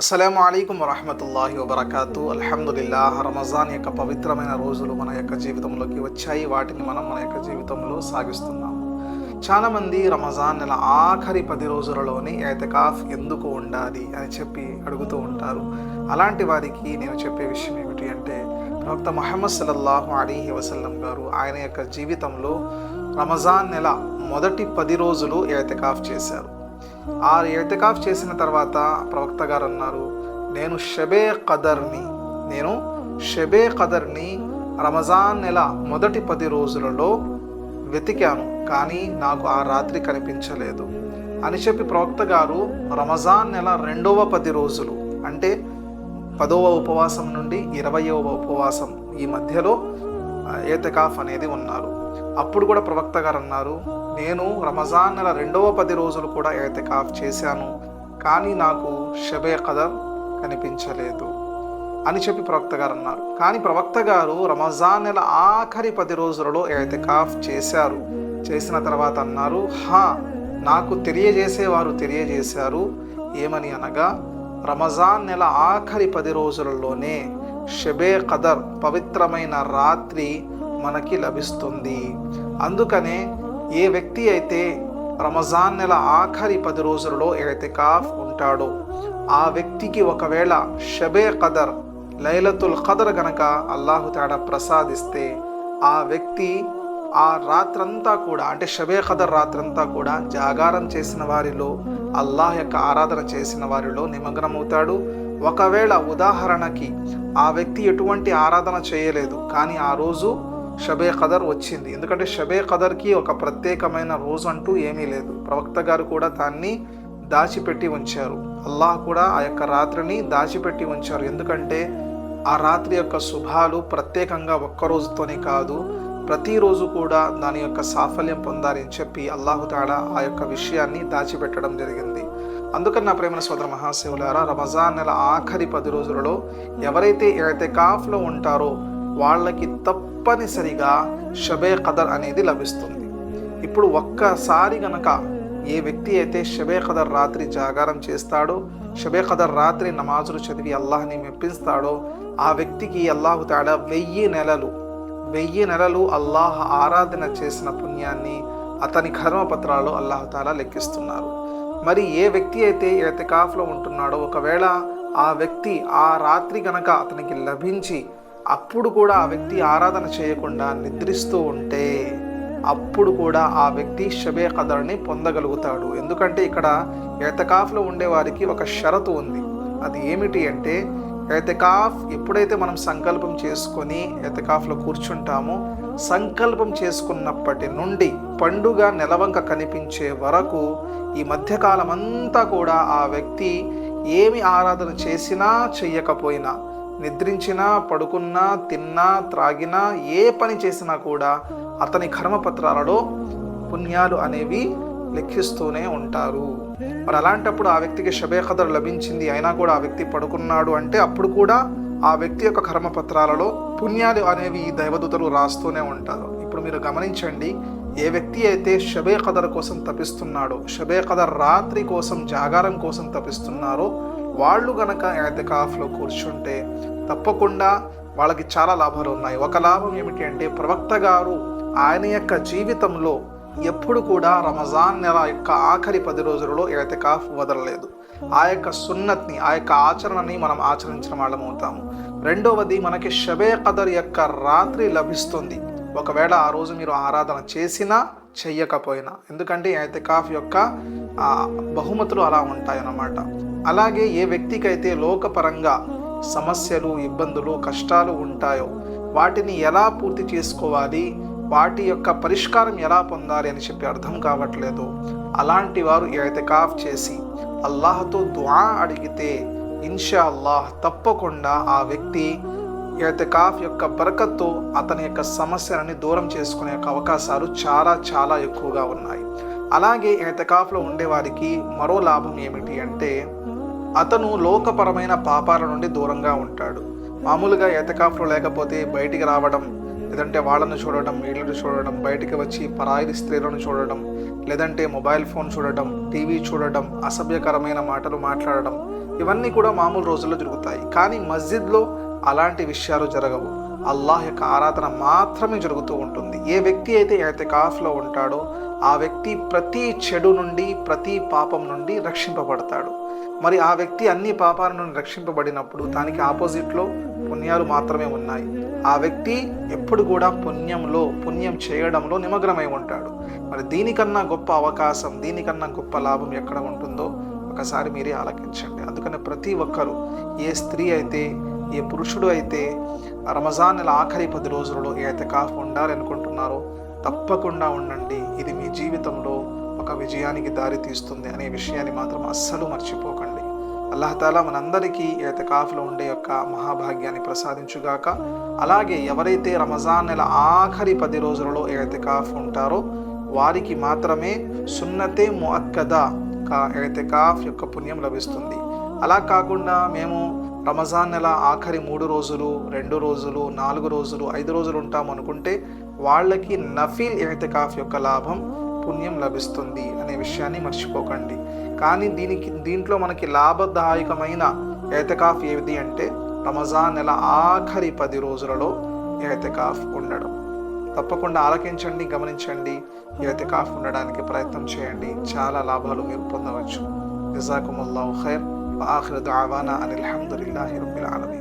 అస్సలాము అలైకుం వరహమతుల్లాహి వబర్కాతు. అల్హమ్దులిల్లాహ్. రమజాన్ యొక్క పవిత్రమైన రోజులు మన యొక్క జీవితంలోకి వచ్చాయి. వాటిని మనం మన యొక్క జీవితంలో సాగిస్తున్నాము. చాలామంది రమజాన్ నెల ఆఖరి 10 రోజులలోని ఎతికాఫ్ ఎందుకు ఉండాలి అని చెప్పి అడుగుతూ ఉంటారు. అలాంటి వారికి నేను చెప్పే విషయం ఏమిటి అంటే, ప్రవక్త ముహమ్మద్ సల్లల్లాహు అలైహి వసల్లం గారు ఆయన యొక్క జీవితంలో రమజాన్ నెల మొదటి 10 రోజులు ఎతికాఫ్ చేశారు. ఆ ఎతికాఫ్ చేసిన తర్వాత ప్రవక్త గారు అన్నారు, నేను షబే ఖదర్ని రమజాన్ నెల మొదటి 10 రోజులలో వెతికాను, కానీ నాకు ఆ రాత్రి కనిపించలేదు అని చెప్పి ప్రవక్త గారు రమజాన్ నెల రెండవ 10 రోజులు అంటే 10వ ఉపవాసం నుండి 20వ ఉపవాసం ఈ మధ్యలో ఎతికాఫ్ అనేది ఉన్నారు. అప్పుడు కూడా ప్రవక్త గారు అన్నారు, నేను రమజాన్ నెల రెండవ 10 రోజులు కూడా ఎతికాఫ్ చేశాను, కానీ నాకు షబే ఖదర్ కనిపించలేదు అని చెప్పి ప్రవక్త గారు అన్నారు. కానీ ప్రవక్త గారు రమజాన్ నెల ఆఖరి 10 రోజులలో ఎతికాఫ్ చేశారు. చేసిన తర్వాత అన్నారు, నాకు తెలియజేశారు ఏమని అనగా, రమజాన్ నెల ఆఖరి 10 రోజులలోనే షబే ఖదర్ పవిత్రమైన రాత్రి మనకి లభిస్తుంది. అందుకనే ఏ వ్యక్తి అయితే రమజాన్ నెల ఆఖరి 10 రోజులలో ఎతికాఫ్ ఉంటాడో ఆ వ్యక్తికి ఒకవేళ షబే ఖదర్ లైలతుల్ ఖదర్ గనక అల్లాహు తఆలా ప్రసాదిస్తే ఆ వ్యక్తి ఆ రాత్రంతా కూడా అంటే షబే ఖదర్ రాత్రంతా కూడా జాగారం చేసిన వారిలో, అల్లాహ్ యొక్క ఆరాధన చేసిన వారిలో నిమగ్నమవుతాడు. ఒకవేళ ఉదాహరణకి ఆ వ్యక్తి ఎటువంటి ఆరాధన చేయలేదు, కానీ ఆ రోజు షబే ఖదర్ వచ్చింది. ఎందుకంటే షబే ఖదర్కి ఒక ప్రత్యేకమైన రోజు అంటూ ఏమీ లేదు. ప్రవక్త గారు కూడా దాన్ని దాచిపెట్టి ఉంచారు. అల్లాహ్ కూడా ఆ యొక్క రాత్రిని దాచిపెట్టి ఉంచారు. ఎందుకంటే ఆ రాత్రి యొక్క శుభాలు ప్రత్యేకంగా ఒక్కరోజుతోనే కాదు, ప్రతిరోజు కూడా దాని యొక్క సాఫల్యం పొందాలి అని చెప్పి అల్లాహు తఆలా ఆ యొక్క విషయాన్ని దాచిపెట్టడం జరిగింది. అందుకని నా ప్రేమ సోదర మహాశివులారా, రమజాన్ నెల ఆఖరి 10 రోజులలో ఎవరైతే ఎతికాఫ్లో ఉంటారో వాళ్ళకి తప్పనిసరిగా షబే ఖదర్ అనేది లభిస్తుంది. ఇప్పుడు ఒక్కసారి గనక ఏ వ్యక్తి అయితే షబే ఖదర్ రాత్రి జాగారం చేస్తాడో, షబే ఖదర్ రాత్రి నమాజులు చదివి అల్లాహ్ని మెప్పిస్తాడో, ఆ వ్యక్తికి అల్లాహు తఆలా 1000 నెలలు అల్లాహ్ ఆరాధన చేసిన పుణ్యాన్ని అతని కర్మపత్రాలు అల్లాహు తఆలా లెక్కిస్తున్నారు. మరి ఏ వ్యక్తి అయితే ఎతికాఫ్లో ఉంటున్నాడో ఒకవేళ ఆ వ్యక్తి ఆ రాత్రి గనక అతనికి లభించి అప్పుడు కూడా ఆ వ్యక్తి ఆరాధన చేయకుండా నిద్రిస్తూ ఉంటే అప్పుడు కూడా ఆ వ్యక్తి షబే ఖదర్ని పొందగలుగుతాడు. ఎందుకంటే ఇక్కడ ఎతికాఫ్లో ఉండే వారికి ఒక షరతు ఉంది. అది ఏమిటి అంటే, ఎతికాఫ్ ఎప్పుడైతే మనం సంకల్పం చేసుకొని ఎతికాఫ్లో కూర్చుంటామో, సంకల్పం చేసుకున్నప్పటి నుండి పండుగ నెలవంక కనిపించే వరకు ఈ మధ్యకాలం అంతా కూడా ఆ వ్యక్తి ఏమి ఆరాధన చేసినా చెయ్యకపోయినా, నిద్రించినా, పడుకున్నా, తిన్నా, త్రాగినా, ఏ పని చేసినా కూడా అతని కర్మపత్రాలలో పుణ్యాలు అనేవి లెక్కిస్తూనే ఉంటారు. మరి అలాంటప్పుడు ఆ వ్యక్తికి షబే ఖదర్ లభించింది అయినా కూడా ఆ వ్యక్తి పడుకున్నాడు అంటే అప్పుడు కూడా ఆ వ్యక్తి యొక్క కర్మపత్రాలలో పుణ్యాలు అనేవి దైవదూతలు రాస్తూనే ఉంటారు. ఇప్పుడు మీరు గమనించండి, ఏ వ్యక్తి అయితే షబే ఖదర్ కోసం తపిస్తున్నాడో, షబే ఖదర్ రాత్రి కోసం జాగారం కోసం తపిస్తున్నారో వాళ్ళు గనక ఎతికాఫ్లో కూర్చుంటే తప్పకుండా వాళ్ళకి చాలా లాభాలు ఉన్నాయి. ఒక లాభం ఏమిటి అంటే, ప్రవక్త గారు ఆయన యొక్క జీవితంలో ఎప్పుడు కూడా రమజాన్ నెల యొక్క ఆఖరి 10 రోజులలో ఎతికాఫ్ వదలలేదు. ఆ యొక్క సున్నత్ని, ఆ యొక్క ఆచరణని మనం ఆచరించిన వాళ్ళం అవుతాము. రెండవది, మనకి షబే ఖదర్ యొక్క రాత్రి లభిస్తుంది ఒకవేళ ఆ రోజు మీరు ఆరాధన చేసినా చెయ్యకపోయినా. ఎందుకంటే ఎతికాఫ్ యొక్క బహుమతులు అలా ఉంటాయన్నమాట. అలాగే ఏ వ్యక్తికైతే లోకపరంగా సమస్యలు, ఇబ్బందులు, కష్టాలు ఉంటాయో వాటిని ఎలా పూర్తి చేసుకోవాలి, వాటి యొక్క పరిష్కారం ఎలా పొందాలి అని చెప్పి అర్థం కావట్లేదు, అలాంటి వారు ఎతికాఫ్ చేసి అల్లాహ్తో దుఆ అడిగితే ఇన్షా అల్లాహ్ తప్పకుండా ఆ వ్యక్తి ఎతికాఫ్ యొక్క బరకత్తో అతని యొక్క సమస్యలని దూరం చేసుకునే అవకాశాలు చాలా చాలా ఎక్కువగా ఉన్నాయి. అలాగే ఎతికాఫ్లో ఉండేవారికి మరో లాభం ఏమిటి అంటే, అతను లోకపరమైన పాపాల నుండి దూరంగా ఉంటాడు. మామూలుగా ఎతికాఫ్లో లేకపోతే బయటికి రావడం, లేదంటే వాళ్ళను చూడడం, వీళ్ళని చూడడం, బయటికి వచ్చి పరాయి స్త్రీలను చూడడం, లేదంటే మొబైల్ ఫోన్ చూడడం, టీవీ చూడడం, అసభ్యకరమైన మాటలు మాట్లాడడం, ఇవన్నీ కూడా మామూలు రోజుల్లో జరుగుతాయి. కానీ మస్జిద్లో అలాంటి విషయాలు జరగవు. అల్లాహ్ యొక్క ఆరాధన మాత్రమే జరుగుతూ ఉంటుంది. ఏ వ్యక్తి అయితే ఇతికాఫ్లో ఉంటాడో ఆ వ్యక్తి ప్రతి చెడు నుండి, ప్రతి పాపం నుండి రక్షింపబడతాడు. మరి ఆ వ్యక్తి అన్ని పాపాల నుండి రక్షింపబడినప్పుడు దానికి ఆపోజిట్లో పుణ్యాలు మాత్రమే ఉన్నాయి. ఆ వ్యక్తి ఎప్పుడు కూడా పుణ్యం చేయడంలో నిమగ్నమై ఉంటాడు. మరి దీనికన్నా గొప్ప అవకాశం, దీనికన్నా గొప్ప లాభం ఎక్కడ ఉంటుందో ఒకసారి మీరే ఆలకించండి. అందుకని ప్రతి ఒక్కరూ, ఏ స్త్రీ అయితే, ఏ పురుషుడు అయితే రంజాన్ నెల ఆఖరి 10 రోజులలో ఇతికాఫ్ ఉండాలనుకుంటున్నారో తప్పకుండా ఉండండి. ఇది మీ జీవితంలో ఒక విజయానికి దారి తీస్తుంది అనే విషయాన్ని మాత్రం అస్సలు మర్చిపోకండి. అల్లాహ్ తాలా మనందరికీ ఇతికాఫ్లో ఉండే యొక్క మహాభాగ్యాన్ని ప్రసాదించుగాక. అలాగే ఎవరైతే రంజాన్ నెల ఆఖరి 10 రోజులలో ఇతికాఫ్ ఉంటారో వారికి మాత్రమే సున్నతే ముఅక్కదా ఇతికాఫ్ యొక్క పుణ్యం లభిస్తుంది. అలా కాకుండా మేము రంజాన్ నెల ఆఖరి 3 రోజులు, 2 రోజులు, 4 రోజులు, 5 రోజులు ఉంటాం అనుకుంటే వాళ్ళకి నఫీల్ ఇతికాఫ్ యొక్క లాభం, పుణ్యం లభిస్తుంది అనే విషయాన్ని మర్చిపోకండి. కానీ దీంట్లో మనకి లాభదాయకమైన ఇతికాఫ్ ఏది అంటే రంజాన్ నెల ఆఖరి 10 రోజులలో ఇతికాఫ్ ఉండడం. తప్పకుండా ఆలకించండి, గమనించండి, ఇతికాఫ్ ఉండడానికి ప్రయత్నం చేయండి. చాలా లాభాలు మీరు పొందవచ్చు. జజాకుముల్లాహు ఖైర్. వఆఖిరు దఅవానా అనిల్ హమ్దులిల్లాహి రబ్బిల్ ఆలమీన్.